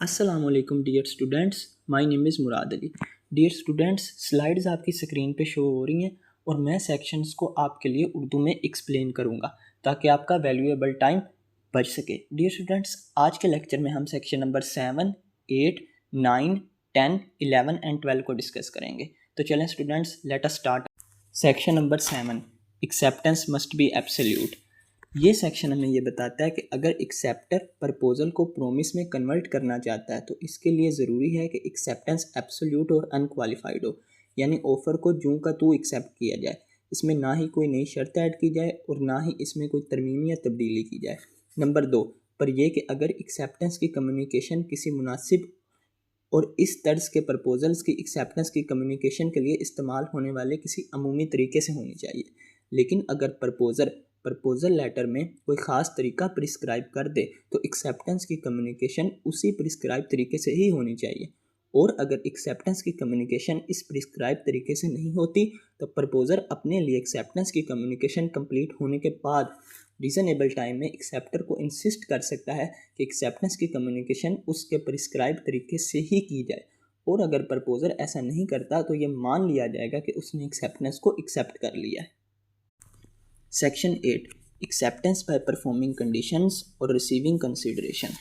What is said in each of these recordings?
अस्सलाम वालेकुम dear students, my name is Murad Ali. Dear students, slides आपकी स्क्रीन पे शो हो रही हैं और मैं सेक्शंस को आपके लिए उर्दू में एक्सप्लेन करूँगा ताकि आपका वैल्यूएबल टाइम बच सके। डियर स्टूडेंट्स, आज के लेक्चर में हम सेक्शन नंबर 7, 8, 9, 10, 11 एंड 12 को डिस्कस करेंगे। तो चलें students, let us start. Section number 7, acceptance must be absolute. ये सेक्शन हमें ये बताता है कि अगर एक्सेप्टर प्रपोजल को प्रोमिस में कन्वर्ट करना चाहता है तो इसके लिए ज़रूरी है कि एक्सेप्टेंस एब्सोल्यूट और अनक्वालिफाइड हो, यानी ऑफ़र को जूं का तू एक्सेप्ट किया जाए। इसमें ना ही कोई नई शर्त ऐड की जाए और ना ही इसमें कोई तरमीम या तब्दीली की जाए। नंबर 2 पर यह कि अगर एक्सेप्टेंस की कम्युनिकेशन किसी मुनासिब और इस तर्ज के प्रपोजल्स की एक्सेप्टेंस की कम्युनिकेशन के लिए इस्तेमाल होने वाले किसी अमूमी तरीके से होनी चाहिए। लेकिन अगर प्रपोजल लेटर में कोई ख़ास तरीका प्रिस्क्राइब कर दे तो एक्सेप्टेंस की कम्युनिकेशन उसी प्रिस्क्राइब तरीके से ही होनी चाहिए। और अगर एक्सेप्टेंस की कम्युनिकेशन इस प्रिस्क्राइब तरीके से नहीं होती तो प्रपोजर अपने लिए एक्सेप्टेंस की कम्युनिकेशन कंप्लीट होने के बाद रीज़नेबल टाइम में एक्सेप्टर को इंसिस्ट कर सकता है कि एक्सेप्टेंस की कम्युनिकेशन उसके प्रिस्क्राइब तरीके से ही की जाए। और अगर प्रपोजर ऐसा नहीं करता तो ये मान लिया जाएगा कि उसने एक्सेप्टेंस को एक्सेप्ट कर लिया है। Section 8, acceptance by performing conditions और रिसीविंग कंसिडरेशन।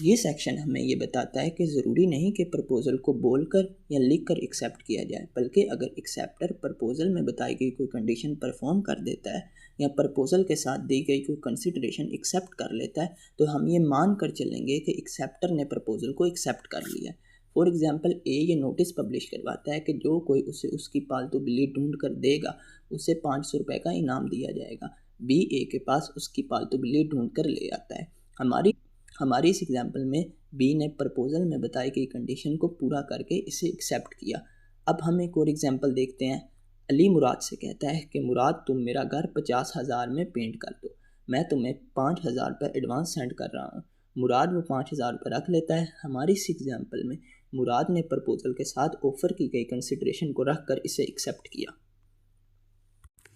ये सेक्शन हमें ये बताता है कि ज़रूरी नहीं कि प्रपोज़ल को बोलकर या लिखकर एक्सेप्ट किया जाए, बल्कि अगर एक्सेप्टर प्रपोज़ल में बताई गई कोई कंडीशन परफॉर्म कर देता है या प्रपोज़ल के साथ दी गई कोई कंसिडरेशन एक्सेप्ट कर लेता है तो हम ये मान कर चलेंगे कि एक्सेप्टर ने प्रपोज़ल को एक्सेप्ट कर लिया। फॉर एग्ज़ाम्पल, ए ये नोटिस पब्लिश करवाता है कि जो कोई उसे उसकी पालतू बिल्ली ढूंढ कर देगा उसे 500 रुपये का इनाम दिया जाएगा। बी ए के पास उसकी पालतू बिल्ली ढूंढ कर ले आता है। हमारी इस एग्जाम्पल में बी ने प्रपोजल में बताई गई कंडीशन को पूरा करके इसे एक्सेप्ट किया। अब हम एक और एग्जाम्पल देखते हैं। अली मुराद से कहता है कि मुराद, तुम मेरा घर 50,000 में पेंट कर दो, मैं तुम्हें 5,000 रुपये एडवांस सेंड कर रहा हूँ। मुराद वो 5,000 रुपये रख लेता है। हमारी इस एग्जाम्पल में मुराद ने प्रपोजल के साथ ऑफर की गई कंसिडरेशन को रख कर इसे एक्सेप्ट किया।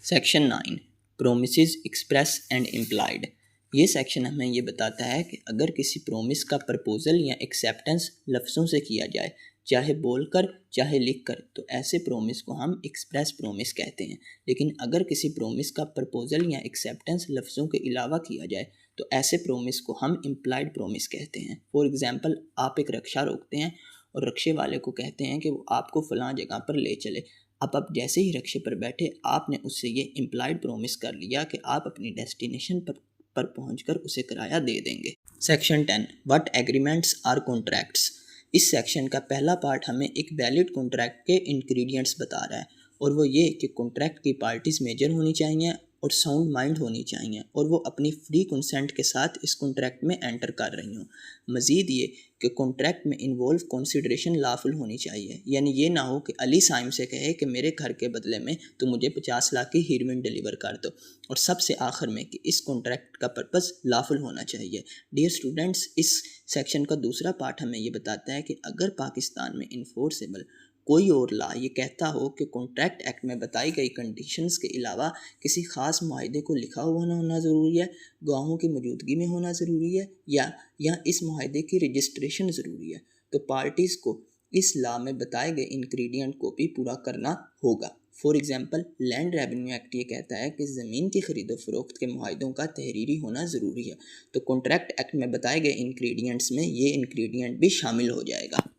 Section 9, promises express and implied. ये सेक्शन हमें ये बताता है कि अगर किसी प्रोमिस का प्रपोजल या एक्सेप्टेंस लफ्ज़ों से किया जाए, चाहे बोलकर चाहे लिखकर, तो ऐसे प्रोमिस को हम एक्सप्रेस प्रोमिस कहते हैं। लेकिन अगर किसी प्रोमिस का प्रपोजल या एक्सेप्टेंस लफ्ज़ों के अलावा किया जाए तो ऐसे प्रोमिस को हम इम्प्लाइड प्रोमिस कहते हैं। फॉर एग्ज़ाम्पल, आप एक रक्षा रोकते हैं और रक्षे वाले को कहते हैं कि वो आपको फ़लाँ जगह पर ले चले। अब जैसे ही रक्षे पर बैठे आपने उससे ये इम्प्लाइड प्रोमिस कर लिया कि आप अपनी डेस्टिनेशन पर पहुंचकर उसे किराया दे देंगे। Section 10, what agreements are contracts. इस सेक्शन का पहला पार्ट हमें एक वैलिड कॉन्ट्रैक्ट के इंग्रेडिएंट्स बता रहा है और वो ये कि कॉन्ट्रैक्ट की पार्टीज मेजर होनी चाहिए और साउंड माइंड होनी चाहिए और वो अपनी फ्री कंसेंट के साथ इस कॉन्ट्रैक्ट में एंटर कर रही हों। मज़ीद ये कि कॉन्ट्रैक्ट में इन्वॉल्व कंसिडरेशन लाफुल होनी चाहिए, यानी ये ना हो कि अली साइम से कहे कि मेरे घर के बदले में तो मुझे 50 लाख की हीरोइन डिलीवर कर दो। और सबसे आखिर में कि इस कॉन्ट्रैक्ट का पर्पस लाफुल होना चाहिए। डियर स्टूडेंट्स, इस सेक्शन का दूसरा पार्ट हमें ये बताता है कि अगर पाकिस्तान में इन्फोर्सेबल कोई और ला ये कहता हो कि कॉन्ट्रैक्ट एक्ट में बताई गई कंडीशंस के अलावा किसी ख़ास मुआहदे को लिखा हुआ होना ज़रूरी है, गवाहों की मौजूदगी में होना ज़रूरी है या इस मुआहदे की रजिस्ट्रेशन ज़रूरी है, तो पार्टीज़ को इस लॉ में बताए गए इंग्रेडिएंट को भी पूरा करना होगा। For example, land revenue act ये कहता है कि ज़मीन की खरीदो फरोख्त के मुआहदों का तहरीरी होना ज़रूरी है, तो कॉन्ट्रैक्ट एक्ट में बताए गए इंग्रेडिएंट्स में ये इंग्रेडिएंट भी शामिल हो जाएगा।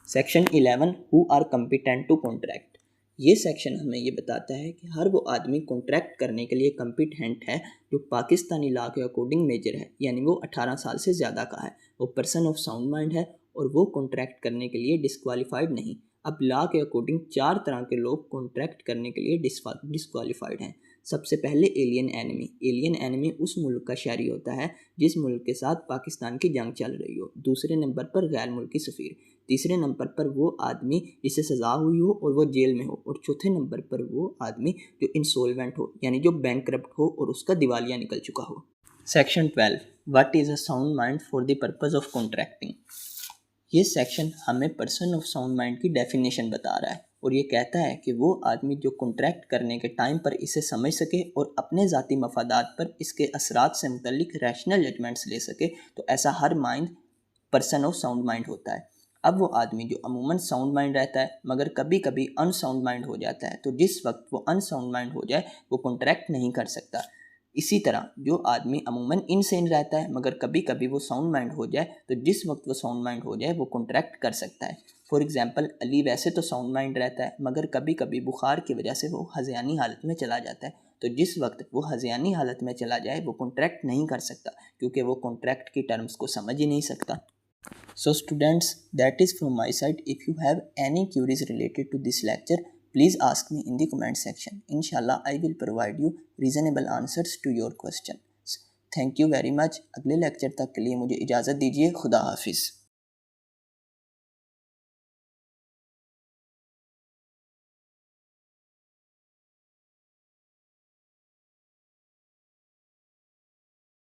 Section 11, who are competent to contract. ये सेक्शन हमें ये बताता है कि हर वो आदमी कॉन्ट्रैक्ट करने के लिए कम्पिटेंट है जो पाकिस्तानी लॉ के अकॉर्डिंग मेजर है, यानी वो 18 साल से ज़्यादा का है, वो पर्सन ऑफ साउंड माइंड है और वो कॉन्ट्रैक्ट करने के लिए डिस्क्वालीफाइड नहीं। अब लॉ के अकॉर्डिंग 4 तरह के लोग कॉन्ट्रैक्ट करने के लिए डिस्क्वालीफाइड हैं। सबसे पहले एलियन एनिमी उस मुल्क का शहरी होता है जिस मुल्क के साथ पाकिस्तान की जंग चल रही हो। दूसरे नंबर पर गैर मुल्की सफ़ीर। तीसरे नंबर पर वो आदमी जिसे सज़ा हुई हो और वो जेल में हो। और चौथे नंबर पर वो आदमी जो इंसॉल्वेंट हो, यानी जो बैंकरप्ट हो और उसका दिवालिया निकल चुका हो। Section 12, what is a sound mind for the purpose of contracting. ये सेक्शन हमें पर्सन ऑफ साउंड माइंड की डेफिनेशन बता रहा है और ये कहता है कि वो आदमी जो कॉन्ट्रैक्ट करने के टाइम पर इसे समझ सके और अपने ज़ाती मफादात पर इसके असरात से मुतल्लिक रैशनल जजमेंट्स ले सके, तो ऐसा her mind person of sound mind होता है। अब वो आदमी जो अमूमन साउंड माइंड रहता है मगर कभी कभी अनसाउंड माइंड हो जाता है, तो जिस वक्त वो अनसाउंड माइंड हो जाए वो कॉन्ट्रैक्ट नहीं कर सकता। इसी तरह जो आदमी अमूमन इनसेन रहता है मगर कभी कभी वो साउंड माइंड हो जाए, तो जिस वक्त वो साउंड माइंड हो जाए वो कॉन्ट्रैक्ट कर सकता है। फॉर एग्जांपल, अली वैसे तो साउंड माइंड रहता है मगर कभी कभी बुखार की वजह से वो हज़यानी हालत में चला जाता है, तो जिस वक्त वो हज़यानी हालत में चला जाए वो कॉन्ट्रैक्ट नहीं कर सकता क्योंकि वो कॉन्ट्रैक्ट की टर्म्स को समझ ही नहीं सकता। So students, that is from my side. If you have any queries related to this lecture, please ask me in the comment section. Inshallah, I will provide you reasonable answers to your questions. Thank you very much. अगले lecture तक के लिए मुझे इजाज़त दीजिए। खुदा हाफिज़।